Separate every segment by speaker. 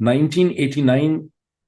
Speaker 1: 1989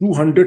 Speaker 1: 200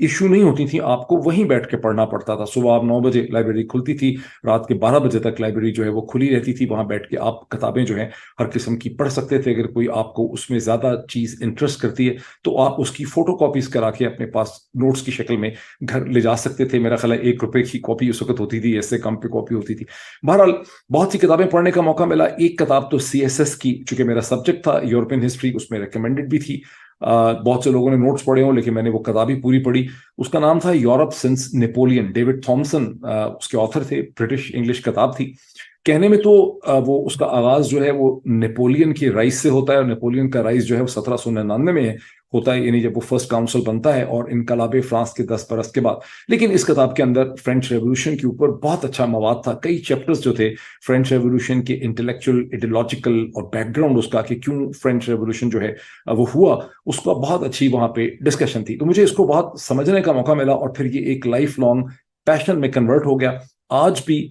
Speaker 1: issue نہیں ہوتی تھیں، آپ کو وہیں بیٹھ کے پڑھنا پڑتا تھا. صبح آپ 9 بجے لائبریری کھلتی تھی، رات کے 12 بجے تک لائبریری جو ہے وہ کھلی رہتی تھی. وہاں بیٹھ کے آپ کتابیں جو ہیں ہر قسم کی پڑھ سکتے تھے. اگر کوئی آپ کو اس میں زیادہ چیز انٹرسٹ کرتی ہے تو آپ اس کی فوٹو کاپیز کرا کے اپنے پاس نوٹس کی شکل میں گھر لے جا سکتے تھے. میرا خیال ہے 1 روپے کی کاپی اس وقت ہوتی تھی، ایسے کم پہ کاپی ہوتی تھی. بہرحال بہت سی کتابیں پڑھنے کا موقع ملا. ایک کتاب تو CSS کی، چونکہ میرا سبجیکٹ تھا یورپین ہسٹری، اس میں ریکمینڈڈ بھی تھی. بہت سے لوگوں نے نوٹس پڑھے ہوں لیکن میں نے وہ کتاب ہی پوری پڑھی. اس کا نام تھا Europe since Napoleon. David Thomson اس کے آتھر تھے. برٹش انگلش کتاب تھی. کہنے میں تو وہ اس کا آغاز جو ہے وہ نیپولین کی رائز سے ہوتا ہے، اور نیپولین کا رائز جو ہے وہ 1799 میں ہوتا ہے، یعنی جب وہ فرسٹ کاؤنسل بنتا ہے، اور انقلاب فرانس کے 10 برس کے بعد. لیکن اس کتاب کے اندر فرینچ ریولوشن کے اوپر بہت اچھا مواد تھا. کئی چیپٹرز جو تھے فرینچ ریولوشن کے انٹلیکچوئل، ایڈیولوجیکل اور بیک گراؤنڈ اس کا کہ کیوں فرینچ ریولوشن جو ہے وہ ہوا، اس کا بہت اچھی وہاں پہ ڈسکشن تھی. تو مجھے اس کو بہت سمجھنے کا موقع ملا، اور پھر یہ ایک لائف لانگ پیشن میں کنورٹ ہو گیا. آج بھی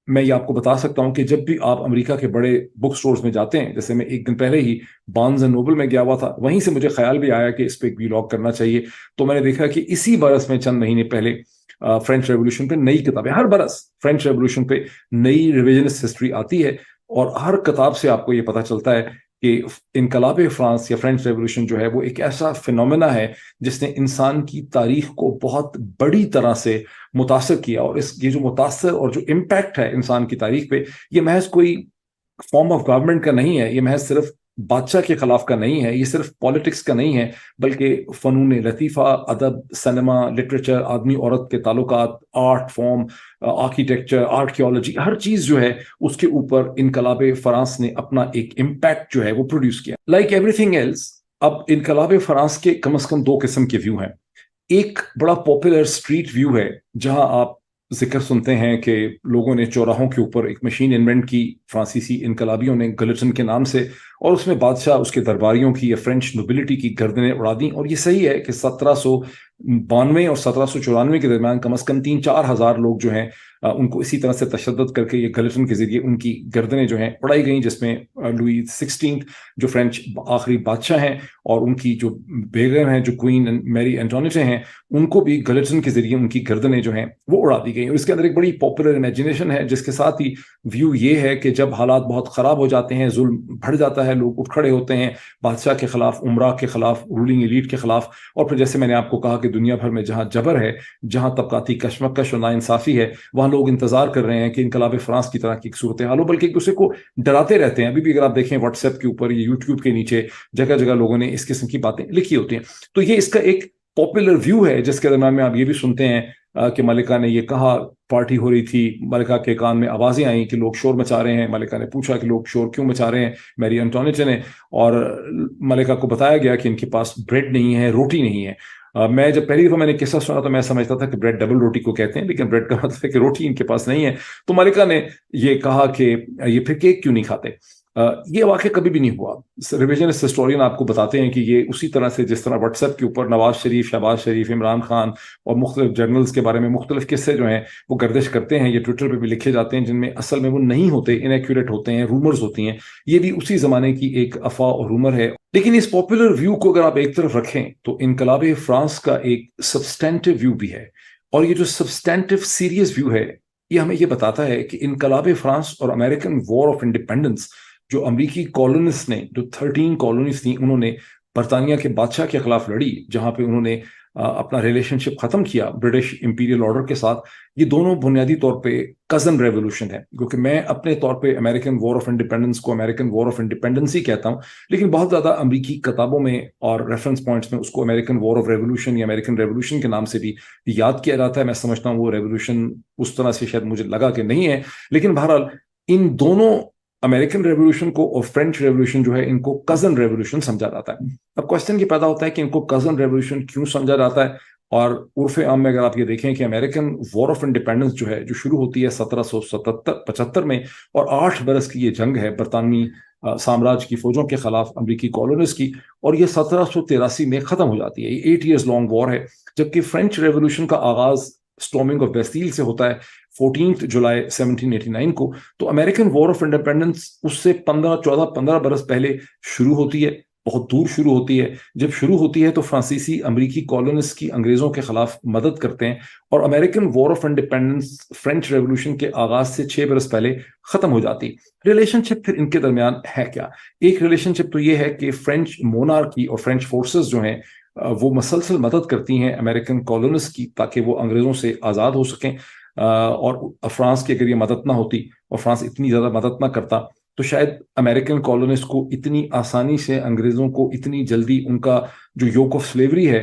Speaker 1: میں یہ آپ کو بتا سکتا ہوں کہ جب بھی آپ امریکہ کے بڑے بک سٹورز میں جاتے ہیں، جیسے میں ایک دن پہلے ہی بارنز اینڈ نوبل میں گیا ہوا تھا، وہیں سے مجھے خیال بھی آیا کہ اس پہ ایک ویلاگ کرنا چاہیے. تو میں نے دیکھا کہ اسی برس میں چند مہینے پہلے فرینچ ریولوشن پہ نئی کتابیں، ہر برس فرینچ ریولوشن پہ نئی ریویژنسٹ ہسٹری آتی ہے، اور ہر کتاب سے آپ کو یہ پتہ چلتا ہے کہ انقلاب فرانس یا فرینچ ریولوشن جو ہے وہ ایک ایسا فینومینا ہے جس نے انسان کی تاریخ کو بہت بڑی طرح سے متاثر کیا. اور یہ جو متاثر اور جو امپیکٹ ہے انسان کی تاریخ پہ، یہ محض کوئی فارم آف گورنمنٹ کا نہیں ہے، یہ محض صرف بادشاہ کے خلاف کا نہیں ہے، یہ صرف پالیٹکس کا نہیں ہے، بلکہ فنون لطیفہ، ادب، سنیما، لٹریچر، آدمی عورت کے تعلقات، آرٹ فارم، آرکیٹیکچر، آرکیالوجی، ہر چیز جو ہے اس کے اوپر انقلاب فرانس نے اپنا ایک امپیکٹ جو ہے وہ پروڈیوس کیا. لائک ایوری تھنگ ایلس، اب انقلاب فرانس کے کم از کم 2 قسم کے ویو ہیں. ایک بڑا پاپولر اسٹریٹ ویو ہے جہاں آپ ذکر سنتے ہیں کہ لوگوں نے چوراہوں کے اوپر ایک مشین انوینٹ کی، فرانسیسی انقلابیوں نے، گلٹن کے نام سے، اور اس میں بادشاہ، اس کے درباریوں کی یا فرینچ نوبلٹی کی گردنیں اڑا دیں. اور یہ صحیح ہے کہ 1792 اور 1794 کے درمیان کم از کم 3-4 ہزار لوگ جو ہیں ان کو اسی طرح سے تشدد کر کے یہ گلٹن کے ذریعے ان کی گردنیں جو ہیں اڑائی گئیں، جس میں لوئی 16 جو فرینچ آخری بادشاہ ہیں، اور ان کی جو بیگم ہیں جو کوئین میری انٹونیٹے ہیں، ان کو بھی گلٹن کے ذریعے ان کی گردنیں جو ہیں وہ اڑا دی گئیں. اور اس کے اندر ایک بڑی پاپولر امیجنیشن ہے، جس کے ساتھ ہی ویو یہ ہے کہ جب حالات بہت خراب ہو جاتے ہیں، ظلم بڑھ جاتا ہے، لوگ اٹھ کھڑے ہوتے ہیں بادشاہ کے خلاف، عمرا کے خلاف، رولنگ ایلیٹ کے خلاف. اور پھر جیسے میں نے آپ کو کہا کہ دنیا بھر میں جہاں جبر ہے، جہاں طبقاتی کشمکش اور ناانصافی ہے، وہاں لوگ انتظار کر رہے ہیں کہ انقلاب فرانس کی طرح کی ایک صورتحال ہو، بلکہ ایک دوسرے کو ڈراتے رہتے ہیں. ابھی بھی اگر آپ دیکھیں واٹس ایپ کے اوپر یا یوٹیوب کے نیچے جگہ جگہ لوگوں نے اس قسم کی باتیں لکھی ہوتی ہیں. تو یہ اس کا ایک پاپولر ویو ہے، جس کے درمیان میں آپ یہ بھی سنتے ہیں کہ ملکہ نے یہ کہا، پارٹی ہو رہی تھی، ملکہ کے کان میں آوازیں آئیں کہ لوگ شور مچا رہے ہیں. ملکہ نے پوچھا کہ لوگ شور کیوں مچا رہے ہیں، میری انٹونیٹے نے، اور ملکہ کو بتایا گیا کہ ان کے پاس بریڈ نہیں ہے، روٹی نہیں ہے. میں جب پہلی دفعہ میں نے قصہ سنا تو میں سمجھتا تھا کہ بریڈ ڈبل روٹی کو کہتے ہیں، لیکن بریڈ کا مطلب ہے کہ روٹی ان کے پاس نہیں ہے. تو ملکہ نے یہ کہا کہ یہ پھر کیک کیوں نہیں کھاتے. یہ واقعہ کبھی بھی نہیں ہوا. ریویژنسٹ ہسٹورین آپ کو بتاتے ہیں کہ یہ اسی طرح سے جس طرح واٹس ایپ کے اوپر نواز شریف، شہباز شریف، عمران خان اور مختلف جرنلز کے بارے میں مختلف قصے جو ہیں وہ گردش کرتے ہیں، یہ ٹویٹر پہ بھی لکھے جاتے ہیں، جن میں اصل میں وہ نہیں ہوتے، انیکوریٹ ہوتے ہیں، رومرز ہوتی ہیں. یہ بھی اسی زمانے کی ایک افواہ اور رومر ہے. لیکن اس پاپولر ویو کو اگر آپ ایک طرف رکھیں تو انقلاب فرانس کا ایک سبسٹینٹو ویو بھی ہے. اور یہ جو سبسٹینٹو سیریس ویو ہے، یہ ہمیں یہ بتاتا ہے کہ انقلاب فرانس اور امریکن وار آف انڈیپینڈنس، جو امریکی کالونسٹ نے، جو 13 کالونیز تھیں، انہوں نے برطانیہ کے بادشاہ کے خلاف لڑی، جہاں پہ انہوں نے اپنا ریلیشن شپ ختم کیا برٹش امپیریل آرڈر کے ساتھ. یہ دونوں بنیادی طور پہ کزن ریولوشن ہے، کیونکہ میں اپنے طور پہ امریکن وار آف انڈیپینڈنس کو امریکن وار آف انڈیپینڈنس ہی کہتا ہوں، لیکن بہت زیادہ امریکی کتابوں میں اور ریفرنس پوائنٹس میں اس کو امریکن وار آف ریولوشن یا امریکن ریولوشن کے نام سے بھی یاد کیا جاتا ہے. میں سمجھتا ہوں وہ ریولوشن اس طرح سے شاید مجھے لگا کہ نہیں ہے، لیکن بہرحال ان دونوں امریکن ریولوشن کو اور فرینچ ریولوشن جو ہے ان کو کزن ریولوشن سمجھا جاتا ہے. اب کوشچن یہ پیدا ہوتا ہے کہ ان کو کزن ریولوشن کیوں سمجھا جاتا ہے. اور عرف عام میں اگر آپ یہ دیکھیں کہ امریکن وار آف انڈیپینڈنس جو ہے، جو شروع ہوتی ہے 1775 میں، اور 8 برس کی یہ جنگ ہے برطانوی سامراج کی فوجوں کے خلاف امریکی کالونیز کی، اور یہ 1783 میں ختم ہو جاتی ہے. یہ 8 ایئرز لانگ وار ہے. جبکہ فرینچ ریولوشن کا آغاز اسٹارمنگ آف بیستیل سے ہوتا ہے 14 جولائی 1789 کو. تو امریکن وار آف انڈیپینڈنس اس سے 15 برس پہلے شروع ہوتی ہے. بہت دور شروع ہوتی ہے. جب شروع ہوتی ہے تو فرانسیسی امریکی کالونسٹ کی انگریزوں کے خلاف مدد کرتے ہیں اور American war of independence French revolution کے آغاز سے 6 برس پہلے ختم ہو جاتی. ریلیشن شپ پھر ان کے درمیان ہے کیا؟ ایک ریلیشن شپ تو یہ ہے کہ فرینچ مونارکی اور فرینچ فورسز جو ہیں وہ مسلسل مدد کرتی ہیں امریکن کالونسٹ کی تاکہ وہ انگریزوں سے آزاد ہو سکیں. اور فرانس کی اگر یہ مدد نہ ہوتی اور فرانس اتنی زیادہ مدد نہ کرتا تو شاید امریکن کالونسٹ کو اتنی آسانی سے انگریزوں کو اتنی جلدی ان کا جو یوک آف سلیوری ہے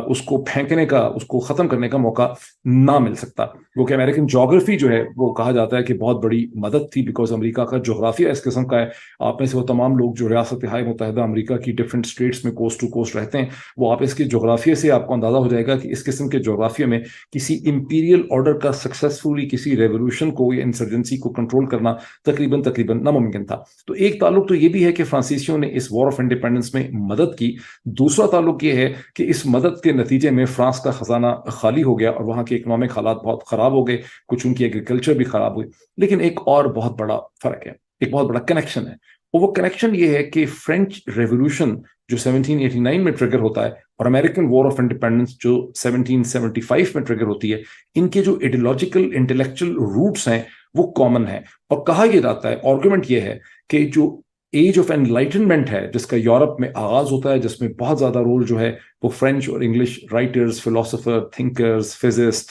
Speaker 1: اس کو پھینکنے کا، اس کو ختم کرنے کا موقع نہ مل سکتا. کیونکہ امریکن جغرافی جو ہے وہ کہا جاتا ہے کہ بہت بڑی مدد تھی، بیکاز امریکہ کا جغرافیہ اس قسم کا ہے. آپ میں سے وہ تمام لوگ جو ریاست متحدہ امریکہ کی ڈفرینٹ اسٹیٹس میں کوسٹ ٹو کوسٹ رہتے ہیں، وہ آپ اس کے جغرافیہ سے آپ کو اندازہ ہو جائے گا کہ اس قسم کے جغرافیہ میں کسی امپیریل آرڈر کا سکسیسفلی کسی ریولوشن کو یا انسرجنسی کو کنٹرول کرنا تقریباً ناممکن تھا. تو ایک تعلق تو یہ بھی ہے کہ فرانسیسیوں نے اس وار آف انڈیپینڈنس میں مدد کی. دوسرا تعلق یہ ہے کہ اس مدد کے نتیجے میں فرانس کا خزانہ خالی ہو گیا اور وہاں کے اکنامک حالات بہت خراب ہو گئے، کچھ ان کی ایگریکلچر بھی خراب ہوئی. لیکن ایک اور بہت بڑا فرق ہے، ایک بہت بڑا کنیکشن ہے، اور وہ کنیکشن یہ ہے کہ فرینچ ریولوشن جو 1789 میں ٹریگر ہوتا ہے اور امریکن وار آف انڈیپینڈنس جو 1775 میں ٹریگر ہوتی ہے، ان کے جو ایڈیولوجیکل انٹلیکچل روٹس ہیں وہ کامن ہیں. اور کہا یہ جاتا ہے، آرگومنٹ یہ ہے کہ جو ایج آف انلائٹنمنٹ ہے جس کا یورپ میں آغاز ہوتا ہے، جس میں بہت زیادہ رول جو ہے وہ فرینچ اور English writers, philosopher, thinkers, physicist,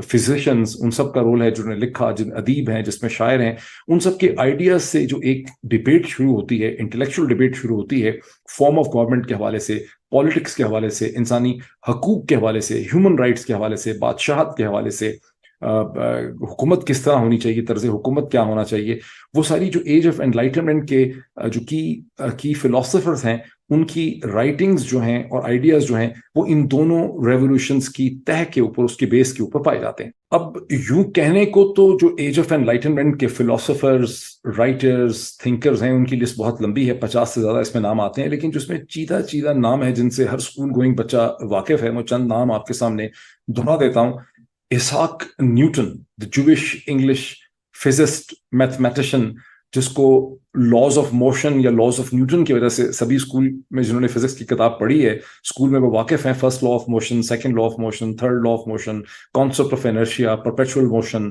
Speaker 1: physicians, ان سب کا رول ہے، جنہوں نے لکھا، جن ادیب ہیں، جس میں شاعر ہیں، ان سب کے آئیڈیاز سے جو ایک ڈیبیٹ شروع ہوتی ہے، انٹلیکچوئل ڈیبیٹ شروع ہوتی ہے فارم آف گورنمنٹ کے حوالے سے، پالیٹکس کے حوالے سے، انسانی حقوق کے حوالے سے، ہیومن رائٹس کے حوالے سے، بادشاہت کے حوالے سے، حکومت کس طرح ہونی چاہیے، طرز حکومت کیا ہونا چاہیے. وہ ساری جو ایج آف انلائٹنمنٹ کے جو کی فلاسفرز ہیں، ان کی رائٹنگز جو ہیں اور آئیڈیاز جو ہیں وہ ان دونوں ریولوشنز کی تہ کے اوپر، اس کے بیس کے اوپر پائے جاتے ہیں. اب یوں کہنے کو تو جو ایج آف انلائٹنمنٹ کے فلاسفرز، رائٹرز، تھنکرز ہیں، ان کی لسٹ بہت لمبی ہے، 50 سے زیادہ اس میں نام آتے ہیں. لیکن جو اس میں چیدہ نام ہے جن سے ہر اسکول گوئنگ بچہ واقف ہے، وہ چند نام آپ کے سامنے دہرا دیتا ہوں. اسحاق Newton, the Jewish English physicist, mathematician، جس کو لاز آف موشن یا لاز آف نیوٹن کی وجہ سے سبھی اسکول میں جنہوں نے فزکس کی کتاب پڑھی ہے اسکول میں وہ واقف ہیں. First law of motion, second law of motion, third law of motion, concept of inertia, perpetual motion,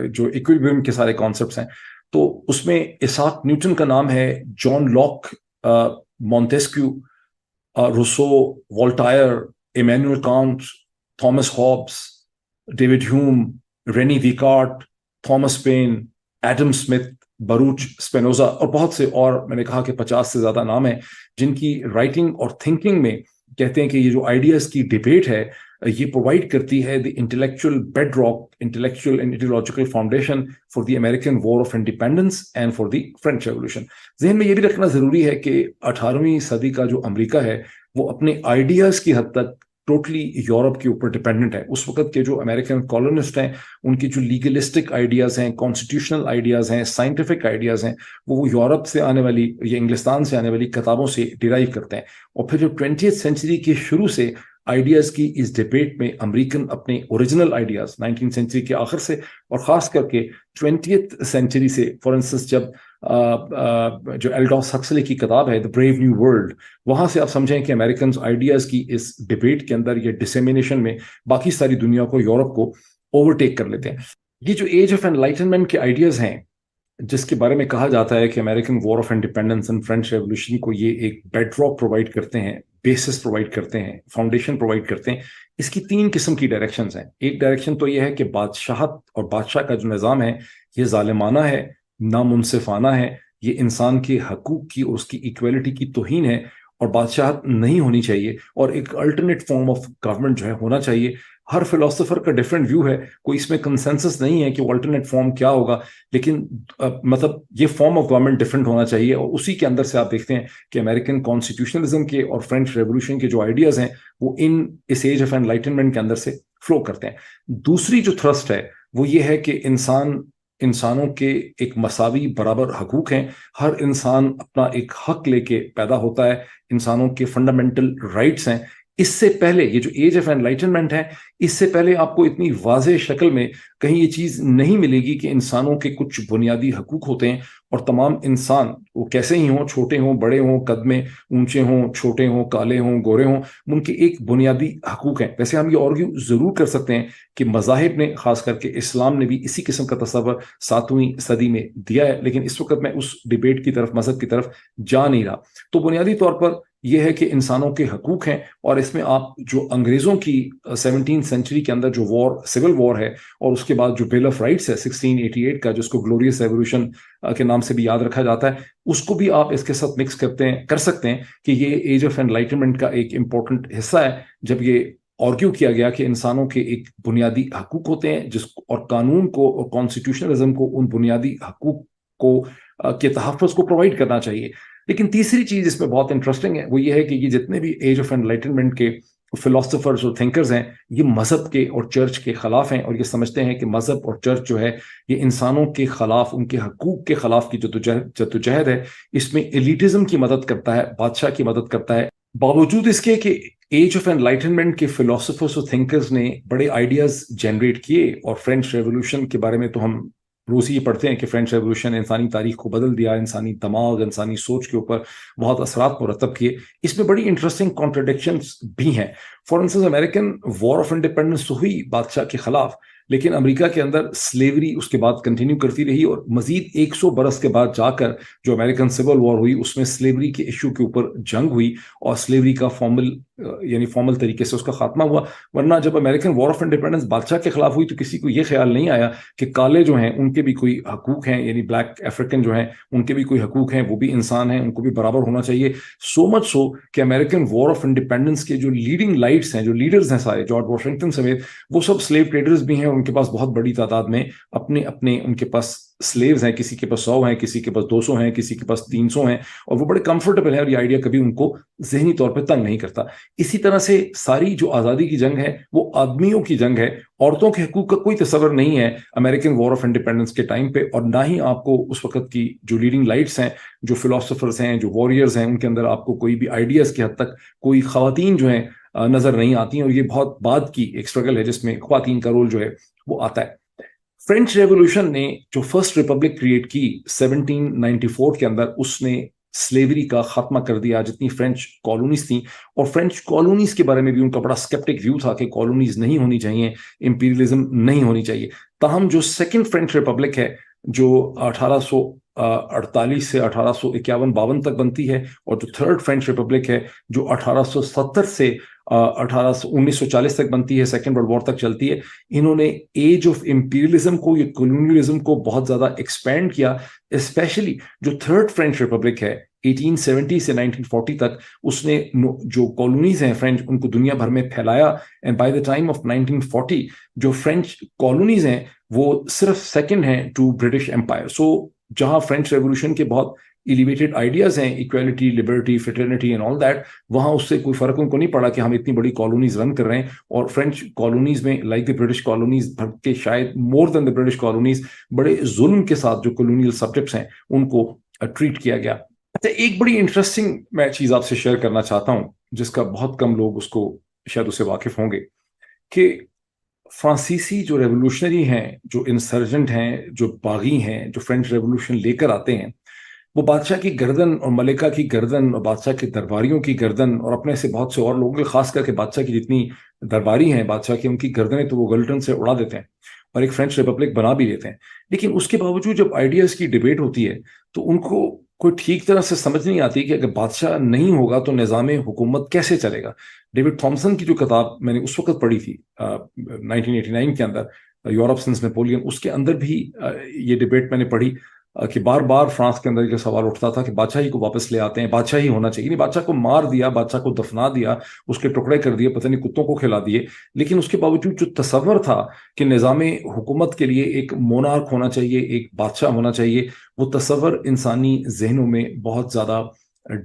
Speaker 1: جو ایکویلبریم کے سارے کانسیپٹس ہیں. تو اس میں اسحاق نیوٹن کا نام ہے، John Locke, Montesquieu, Rousseau, Voltaire, Immanuel Kant, Thomas Hobbes, David Hume, René Descartes, Thomas Paine, Adam Smith, Baruch Spinoza, اور بہت سے اور. میں نے کہا کہ 50 سے زیادہ نام ہیں جن کی رائٹنگ اور تھنکنگ میں کہتے ہیں کہ یہ جو آئیڈیاز کی ڈیبیٹ ہے یہ پرووائڈ کرتی ہے the intellectual bedrock, intellectual and ideological foundation for the American war of independence and for the French revolution. ذہن میں یہ بھی رکھنا ضروری ہے کہ 18ویں صدی کا جو امریکہ ہے وہ اپنے آئیڈیاز کی حد تک ٹوٹلی یورپ کے اوپر ڈپینڈنٹ ہے. اس وقت کے جو امریکن کالونسٹ ہیں ان کی جو لیگلسٹک آئیڈیاز ہیں، کانسٹیٹیوشنل آئیڈیاز ہیں، سائنٹیفک آئیڈیاز ہیں، وہ یورپ سے آنے والی یا انگلستان سے آنے والی کتابوں سے ڈیرائیو کرتے ہیں. اور پھر جو 20th سینچری کے شروع سے آئیڈیاز کی اس ڈیبیٹ میں امریکن اپنے اوریجنل آئیڈیاز 19 سینچری کے آخر سے اور خاص کر کے 20th سینچری سے، فار انسٹنس جب جو ایلڈوس ہکسلے کی کتاب ہے دی بریو نیو ورلڈ، وہاں سے آپ سمجھیں کہ امریکنز آئیڈیاز کی اس ڈیبیٹ کے اندر یا ڈسیمینیشن میں باقی ساری دنیا کو، یورپ کو اوورٹیک کر لیتے ہیں. یہ جو ایج آف انلائٹنمنٹ کے آئیڈیاز ہیں جس کے بارے میں کہا جاتا ہے کہ American war of independence and French revolution کو یہ ایک بیڈ راک پرووائڈ کرتے ہیں، بیسس پرووائڈ کرتے ہیں، فاؤنڈیشن پرووائڈ کرتے ہیں. اس کی 3 قسم کی ڈائریکشنز ہیں. ایک ڈائریکشن تو یہ ہے کہ بادشاہت اور بادشاہ کا جو نظام ہے یہ ظالمانہ ہے، نامنصفانہ ہے، یہ انسان کے حقوق کی اور اس کی ایکویلٹی کی توہین ہے، اور بادشاہت نہیں ہونی چاہیے، اور ایک الٹرنیٹ فارم آف گورنمنٹ جو ہے ہونا چاہیے. ہر فلاسفر کا ڈفرینٹ ویو ہے، کوئی اس میں کنسنسس نہیں ہے کہ وہ الٹرنیٹ فارم کیا ہوگا، لیکن مطلب یہ فارم آف گورنمنٹ ڈفرینٹ ہونا چاہیے. اور اسی کے اندر سے آپ دیکھتے ہیں کہ امریکن کانسٹیٹیوشنلزم کے اور فرینچ ریولوشن کے جو آئیڈیاز ہیں وہ اس ایج آف انلائٹنمنٹ کے اندر سے فلو کرتے ہیں. دوسری جو تھرسٹ ہے وہ یہ ہے کہ انسانوں کے ایک مساوی برابر حقوق ہیں. ہر انسان اپنا ایک حق لے کے پیدا ہوتا ہے، انسانوں کے فنڈامنٹل رائٹس ہیں. اس سے پہلے یہ جو ایج آف انلائٹنمنٹ ہے، اس سے پہلے آپ کو اتنی واضح شکل میں کہیں یہ چیز نہیں ملے گی کہ انسانوں کے کچھ بنیادی حقوق ہوتے ہیں اور تمام انسان وہ کیسے ہی ہوں، چھوٹے ہوں بڑے ہوں، قد میں اونچے ہوں چھوٹے ہوں، کالے ہوں گورے ہوں، ان کے ایک بنیادی حقوق ہیں۔ ویسے ہم یہ آرگیو ضرور کر سکتے ہیں کہ مذاہب نے، خاص کر کے اسلام نے بھی اسی قسم کا تصور 7ویں صدی میں دیا ہے، لیکن اس وقت میں اس ڈیبیٹ کی طرف، مذہب کی طرف جا نہیں رہا۔ تو بنیادی طور پر یہ ہے کہ انسانوں کے حقوق ہیں، اور اس میں آپ جو انگریزوں کی 17 سینچری کے اندر جو وار، سول وار ہے، اور اس کے بعد جو بل آف رائٹس ہے 1688 کا، جس کو گلوریس ریولوشن کے نام سے بھی یاد رکھا جاتا ہے، اس کو بھی آپ اس کے ساتھ مکس کر سکتے ہیں کہ یہ ایج آف انلائٹنمنٹ کا ایک امپورٹنٹ حصہ ہے، جب یہ آرگیو کیا گیا کہ انسانوں کے ایک بنیادی حقوق ہوتے ہیں، اور قانون کو اور کانسٹیٹیوشنلزم کو ان بنیادی حقوق کو کے تحفظ کو پرووائڈ کرنا چاہیے۔ لیکن تیسری چیز اس میں بہت انٹرسٹنگ ہے، وہ یہ ہے کہ یہ جتنے بھی ایج آف انلائٹنمنٹ کے فلاسفرز اور تھنکرز ہیں، یہ مذہب کے اور چرچ کے خلاف ہیں، اور یہ سمجھتے ہیں کہ مذہب اور چرچ جو ہے یہ انسانوں کے خلاف، ان کے حقوق کے خلاف کی جدوجہد ہے، اس میں ایلیٹزم کی مدد کرتا ہے، بادشاہ کی مدد کرتا ہے۔ باوجود اس کے کہ ایج آف انلائٹنمنٹ کے فلاسفرز اور تھنکرز نے بڑے آئیڈیاز جنریٹ کیے، اور فرینچ ریولوشن کے بارے میں تو ہم روز یہ پڑھتے ہیں کہ فرینچ ریولوشن انسانی تاریخ کو بدل دیا، انسانی دماغ، انسانی سوچ کے اوپر بہت اثرات مرتب کیے۔ اس میں بڑی انٹرسٹنگ کانٹرڈکشنز بھی ہیں۔ For instance American war of independence تو ہوئی بادشاہ کے خلاف، لیکن امریکہ کے اندر سلیوری اس کے بعد کنٹینیو کرتی رہی، اور مزید 100 برس کے بعد جا کر جو امریکن سول وار ہوئی، اس میں سلیوری کے ایشو کے اوپر جنگ ہوئی، اور سلیوری کا فارمل طریقے سے اس کا خاتمہ ہوا۔ ورنہ جب امریکن وار آف انڈیپینڈنس بادشاہ کے خلاف ہوئی تو کسی کو یہ خیال نہیں آیا کہ کالے جو ہیں ان کے بھی کوئی حقوق ہیں، یعنی بلیک افریقن جو ہیں ان کے بھی کوئی حقوق ہیں، وہ بھی انسان ہیں، ان کو بھی برابر ہونا چاہیے۔ سو مچ سو کہ امریکن وار آف انڈیپینڈنس کے جو لیڈنگ لائٹس ہیں، جو لیڈرز ہیں سارے، جارج واشنگٹن سمیت، وہ سب سلیو ٹریڈرز بھی ہیں، اور ان کے پاس بہت بڑی تعداد میں اپنے ان کے پاس سلیوز ہیں، کسی کے پاس 100 ہیں، کسی کے پاس 200 ہیں، کسی کے پاس 300 ہیں، اور وہ بڑے کمفرٹیبل ہیں، اور یہ آئیڈیا کبھی ان کو ذہنی طور پہ تنگ نہیں کرتا۔ اسی طرح سے ساری جو آزادی کی جنگ ہے وہ آدمیوں کی جنگ ہے، عورتوں کے حقوق کا کوئی تصور نہیں ہے امریکن وار آف انڈیپینڈنس کے ٹائم پہ، اور نہ ہی آپ کو اس وقت کی جو لیڈنگ لائٹس ہیں، جو فلاسفرز ہیں، جو واریئرز ہیں، ان کے اندر آپ کو کوئی بھی آئیڈیاز کی حد تک کوئی خواتین جو ہیں نظر نہیں آتی ہیں، اور یہ بہت بعد کی ایک سٹرگل ہے جس میں خواتین کا رول جو ہے وہ آتا ہے۔ فرینچ ریولوشن نے جو فرسٹ ریپبلک کریٹ کی 1794 کے اندر، اس نے سلیوری کا خاتمہ کر دیا، جتنی فرینچ کالونیز تھیں، اور فرینچ کالونیز کے بارے میں بھی ان کا بڑا سکیپٹک ویو تھا کہ کالونیز نہیں ہونی چاہیے، امپیریلزم نہیں ہونی چاہیے۔ تاہم جو سیکنڈ فرینچ ریپبلک ہے، جو 1848 سے 1851-52 تک بنتی ہے، اور جو تھرڈ فرینچ ریپبلک ہے جو 1870 سے 1940 تک بنتی ہے، سیکنڈ ورلڈ وار تک چلتی ہے، انہوں نے ایج آف امپیریلزم کو یا کولونیلزم کو بہت زیادہ ایکسپینڈ کیا۔ اسپیشلی جو تھرڈ فرینچ ریپبلک ہے 1870 سے 1940 تک، اس نے جو کالونیز ہیں فرینچ، ان کو دنیا بھر میں پھیلایا، and by the time of 1940 جو فرینچ کالونیز ہیں وہ صرف سیکنڈ ہیں ٹو برٹش امپائر۔ سو جہاں فرینچ ریولوشن کے بہت ایلیویٹڈ آئیڈیاز ہیں، equality, Liberty, fraternity and all that, وہاں اس سے کوئی فرق ان کو نہیں پڑا کہ ہم اتنی بڑی کالونیز رن کر رہے ہیں، اور فرینچ کالونیز میں لائک دی برٹش کالونیز کے شاید مور دین دی برٹش کالونیز بڑے ظلم کے ساتھ جو کالونیل سبجیکٹس ہیں ان کو ٹریٹ کیا گیا۔ اچھا، ایک بڑی انٹرسٹنگ میں چیز آپ سے شیئر کرنا چاہتا ہوں، جس کا بہت کم لوگ اس کو شاید اس سے واقف ہوں گے، کہ فرانسیسی جو ریولوشنری ہیں، جو انسرجنٹ ہیں، جو باغی ہیں، جو فرینچ ریولوشن لے کر آتے ہیں، وہ بادشاہ کی گردن اور ملکہ کی گردن اور بادشاہ کے درباریوں کی گردن اور اپنے سے بہت سے اور لوگوں کے، خاص کر کے بادشاہ کی جتنی درباری ہیں بادشاہ کی، ان کی گردنیں تو وہ گلٹن سے اڑا دیتے ہیں اور ایک فرینچ ریپبلک بنا بھی لیتے ہیں۔ لیکن اس کے باوجود جب آئیڈیاز کی ڈیبیٹ ہوتی ہے تو ان کو کوئی ٹھیک طرح سے سمجھ نہیں آتی کہ اگر بادشاہ نہیں ہوگا تو نظام حکومت کیسے چلے گا۔ ڈیوڈ تھامسن کی جو کتاب میں نے اس وقت پڑھی تھی 1989 کے اندر، یورپ سنس نیپولین، اس کے اندر بھی یہ ڈیبیٹ میں نے پڑھی کہ بار بار فرانس کے اندر یہ سوال اٹھتا تھا کہ بادشاہی کو واپس لے آتے ہیں، بادشاہی ہونا چاہیے، نہیں بادشاہ کو مار دیا، بادشاہ کو دفنا دیا، اس کے ٹکڑے کر دیے، پتہ نہیں کتوں کو کھلا دیے، لیکن اس کے باوجود جو تصور تھا کہ نظام حکومت کے لیے ایک مونارک ہونا چاہیے، ایک بادشاہ ہونا چاہیے، وہ تصور انسانی ذہنوں میں بہت زیادہ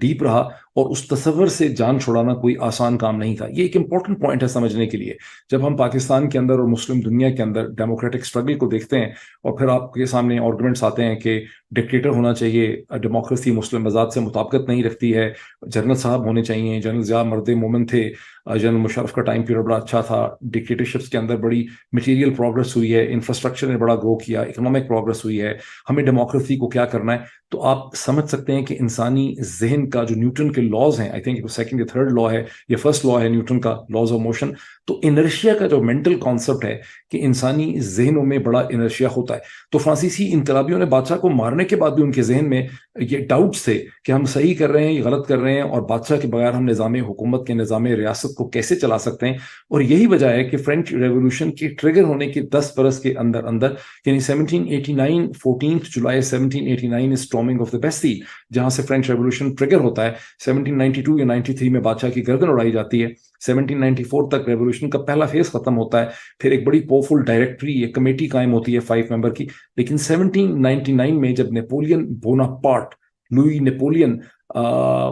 Speaker 1: ڈیپ رہا، اور اس تصور سے جان چھڑانا کوئی آسان کام نہیں تھا۔ یہ ایک امپورٹنٹ پوائنٹ ہے سمجھنے کے لیے۔ جب ہم پاکستان کے اندر اور مسلم دنیا کے اندر ڈیموکریٹک اسٹرگل کو دیکھتے ہیں، اور پھر آپ کے سامنے آرگومنٹس آتے ہیں کہ ڈکٹیٹر ہونا چاہیے، ڈیموکریسی مسلم مزاج سے مطابقت نہیں رکھتی ہے، جنرل صاحب ہونے چاہیے، جنرل ضیاء مرد مومن تھے، جنرل مشرف کا ٹائم پیریڈ بڑا اچھا تھا, ڈکٹیٹرشپس کے اندر بڑی مٹیریل پروگرس ہوئی ہے, انفراسٹرکچر نے بڑا گرو کیا, اکنامک پروگرس ہوئی ہے, ہمیں ڈیموکریسی کو کیا کرنا ہے. تو آپ سمجھ سکتے ہیں کہ انسانی ذہن کا جو نیوٹن کے لاز ہیں, آئی تھنک سیکنڈ یا تھرڈ لا ہے یا فرسٹ لا ہے نیوٹن کا, لاز آف موشن, تو انرشیا کا جو مینٹل کانسیپٹ ہے کہ انسانی ذہنوں میں بڑا انرشیا ہوتا ہے. تو فرانسیسی انقلابیوں نے بادشاہ کو مارنے کے بعد بھی ان کے ذہن میں یہ ڈاؤٹس تھے کہ ہم صحیح کر رہے ہیں یا غلط کر رہے ہیں, اور بادشاہ کے بغیر ہم نظام حکومت کے نظام ریاست کو کیسے چلا سکتے ہیں. اور یہی وجہ ہے کہ فرینچ ریولوشن کے ٹریگر ہونے کے 10 برس کے اندر اندر, یعنی 1789 14 جولائی 1789 is storming of the Bastille, جہاں سے فرینچ ریولوشن ٹریگر ہوتا ہے. 1792 یا 93 میں بادشاہ کی گردن اڑائی جاتی ہے. 1794 تک ریولوشن کا پہلا فیز ختم ہوتا ہے. پھر ایک بڑی پاورفل ڈائریکٹری, ایک کمیٹی قائم ہوتی ہے 5 ممبر کی. لیکن 1799 میں جب نیپولین بوناپارٹ, لوئی نیپولین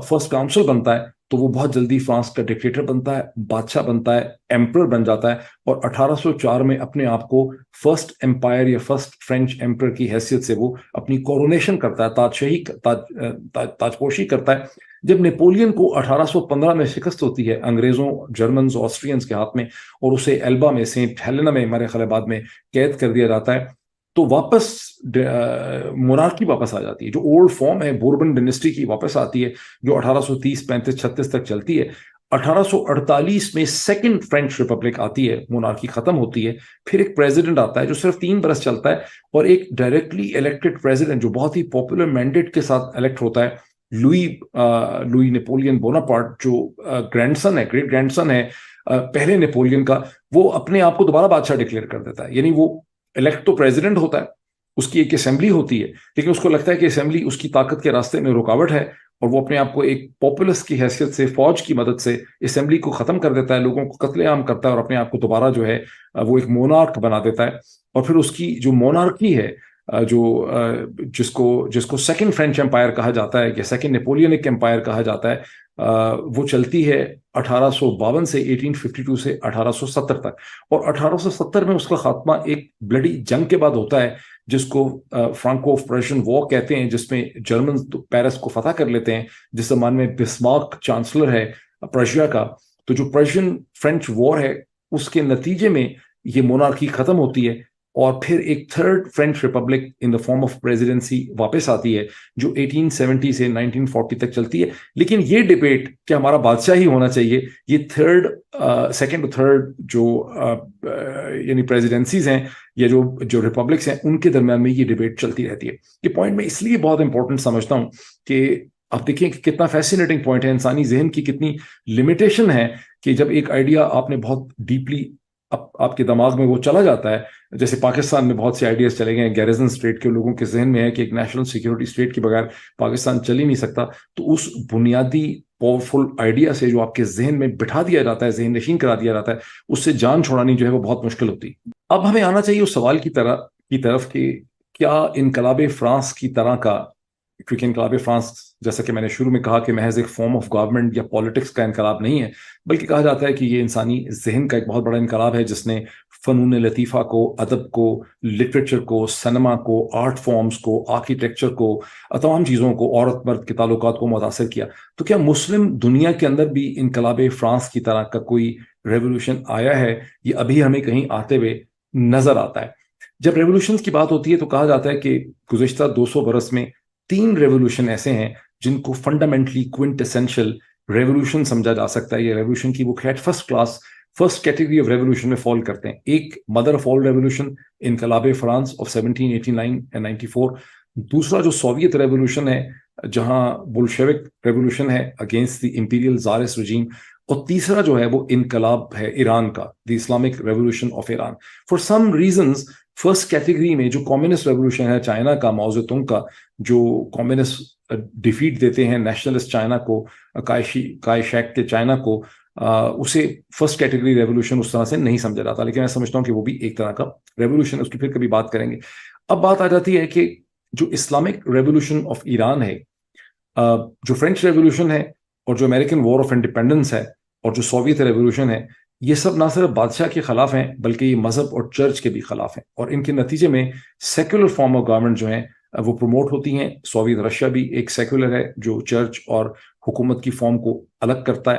Speaker 1: فرسٹ کاؤنسل بنتا ہے, تو وہ بہت جلدی فرانس کا ڈکٹیٹر بنتا ہے, بادشاہ بنتا ہے, ایمپرر بن جاتا ہے, اور 1804 میں اپنے آپ کو فرسٹ امپائر یا فرسٹ فرینچ ایمپرر کی حیثیت سے وہ اپنی کورونیشن کرتا ہے, تاجپوشی کرتا ہے. جب نیپولین کو 1815 میں شکست ہوتی ہے انگریزوں, جرمنز, آسٹرینز کے ہاتھ میں, اور اسے ایلبا میں, سینٹ ہیلینا میں ہمارے خیال بعد میں قید کر دیا جاتا ہے, تو واپس مونارکی واپس آ جاتی ہے. جو اولڈ فارم ہے بوربن ڈینسٹی کی واپس آتی ہے, جو 1830 35 36 تک چلتی ہے. 1848 میں سیکنڈ فرینچ ریپبلک آتی ہے, مونارکی ختم ہوتی ہے. پھر ایک پریزیڈنٹ آتا ہے جو صرف 3 برس چلتا ہے, اور ایک ڈائریکٹلی الیکٹڈ پریزیڈنٹ جو بہت ہی پاپولر مینڈیٹ کے ساتھ الیکٹ ہوتا ہے, لوئی نیپولین بوناپارٹ, جو گرینڈ سن ہے, گریٹ گرینڈ سن ہے پہلے نیپولین کا. وہ اپنے آپ کو دوبارہ بادشاہ ڈکلیئر کر دیتا ہے. یعنی وہ الیکٹ تو پریزیڈنٹ ہوتا ہے, اس کی ایک اسمبلی ہوتی ہے, لیکن اس کو لگتا ہے کہ اسمبلی اس کی طاقت کے راستے میں رکاوٹ ہے, اور وہ اپنے آپ کو ایک پاپولس کی حیثیت سے فوج کی مدد سے اسمبلی کو ختم کر دیتا ہے, لوگوں کو قتل عام کرتا ہے, اور اپنے آپ کو دوبارہ جو ہے وہ ایک مونارک بنا دیتا ہے. اور پھر اس کی جو مونارکی ہے, جو جس کو سیکنڈ فرینچ امپائر کہا جاتا ہے یا سیکنڈ نیپولینک امپائر کہا جاتا ہے, وہ چلتی ہے 1852 سے 1852 سے 1870 تک. اور 1870 میں اس کا خاتمہ ایک بلڈی جنگ کے بعد ہوتا ہے, جس کو فرانکو پرشین وار کہتے ہیں, جس میں جرمن پیرس کو فتح کر لیتے ہیں, جس زمان میں بسمارک چانسلر ہے پرشیا کا. تو جو پرشین فرینچ وار ہے, اس کے نتیجے میں یہ مونارکی ختم ہوتی ہے, اور پھر ایک third French republic in the form of presidency واپس آتی ہے, جو 1870 سے 1940 تک چلتی ہے. لیکن یہ ڈبیٹ کہ ہمارا بادشاہ ہی ہونا چاہیے, یہ سیکنڈ اور تھرڈ جو یعنی پریزیڈنسیز ہیں یا جو ریپبلکس ہیں, ان کے درمیان میں یہ ڈبیٹ چلتی رہتی ہے. یہ پوائنٹ میں اس لیے بہت امپورٹنٹ سمجھتا ہوں کہ آپ دیکھیں کہ کتنا فیسینیٹنگ پوائنٹ ہے, انسانی ذہن کی کتنی لمیٹیشن ہے, کہ جب ایک آئیڈیا آپ نے بہت ڈیپلی آپ کے دماغ میں وہ چلا جاتا ہے. جیسے پاکستان میں بہت سے آئیڈیاز چلے گئے ہیں, گیریزن اسٹیٹ کے لوگوں کے ذہن میں ہے کہ ایک نیشنل سیکیورٹی اسٹیٹ کے بغیر پاکستان چل ہی نہیں سکتا. تو اس بنیادی پاورفل آئیڈیا سے جو آپ کے ذہن میں بٹھا دیا جاتا ہے, ذہن نشین کرا دیا جاتا ہے, اس سے جان چھوڑانی جو ہے وہ بہت مشکل ہوتی. اب ہمیں آنا چاہیے اس سوال کی طرف کہ کیا انقلاب فرانس کی طرح کا, کیونکہ انقلاب فرانس جیسا کہ میں نے شروع میں کہا کہ محض ایک فارم آف گورنمنٹ یا پالیٹکس کا انقلاب نہیں ہے, بلکہ کہا جاتا ہے کہ یہ انسانی ذہن کا ایک بہت بڑا انقلاب ہے, جس نے فنون لطیفہ کو, ادب کو, لٹریچر کو, سنیما کو, آرٹ فارمز کو, آرکیٹیکچر کو, تمام چیزوں کو, عورت مرد کے تعلقات کو متاثر کیا. تو کیا مسلم دنیا کے اندر بھی انقلاب فرانس کی طرح کا کوئی ریولوشن آیا ہے؟ یہ ابھی ہمیں کہیں آتے ہوئے نظر آتا ہے. جب ریولوشنز کی بات ہوتی ہے تو کہا جاتا ہے کہ گزشتہ 200 برس میں 3 ریولوشن ایسے ہیں جن کو فنڈامنٹلی کوئنٹ اسینشل ریولوشن سمجھا جا سکتا ہے. یہ ریولوشن کی وہ فرسٹ کیٹیگری آف ریولوشن میں فال کرتے ہیں. ایک مدر آف آل ریولوشن, انقلاب فرانس آف 1789 and 94. دوسرا جو سوویت ریولوشن ہے, جہاں بولشیوک ریولوشن ہے اگینسٹ دی امپیریل زارس رجیم. اور تیسرا جو ہے وہ انقلاب ہے ایران کا, the Islamic revolution of Iran. For some reasons first category میں جو کمیونسٹ ریولوشن ہے چائنا کا, ماؤ زے تونگ کا, جو کمیونسٹ ڈیفیٹ دیتے ہیں نیشنلسٹ چائنا کو, کائی شیک کے چائنا کو, اسے فرسٹ کیٹیگری ریولوشن اس طرح سے نہیں سمجھا جاتا. لیکن میں سمجھتا ہوں کہ وہ بھی ایک طرح کا ریولوشن ہے, اس کی پھر کبھی بات کریں گے. اب بات آ جاتی ہے کہ جو اسلامک ریولوشن آف ایران ہے, جو فرینچ ریولوشن ہے, اور جو امریکن وار آف انڈیپینڈنس ہے, اور جو سوویت ریولوشن ہے, یہ سب نہ صرف بادشاہ کے خلاف ہیں بلکہ یہ مذہب اور چرچ کے بھی خلاف ہیں. اور ان کے نتیجے میں سیکولر فارم آف گورنمنٹ جو ہیں وہ پروموٹ ہوتی ہیں. سوویت رشیا بھی ایک سیکولر ہے جو چرچ اور حکومت کی فارم کو الگ کرتا ہے.